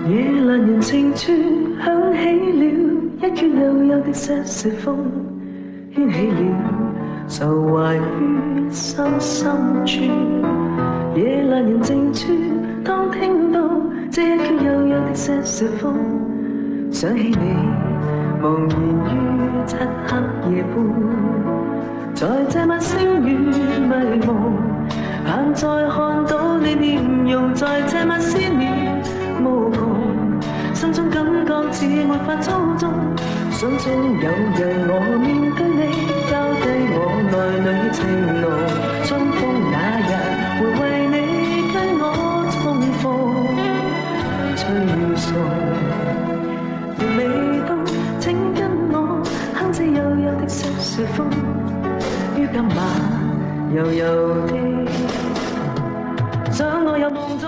夜闌人靜處響起了一圈幽幽的些許風，掀起了愁懷於心深處。夜闌人靜處，當聽到這一圈幽幽的些許風，想起你茫然於漆黑夜半，在這晚星雨迷蒙，盼再看到你面容，在這晚思念無窮，心中感覺似沒法操縱，想中有讓我面對你，交低我內裏情濃，春風那日會為你跟我重逢，吹送仍未到，請跟我哼這幽幽的些許風，於今晚悠悠的想我有夢中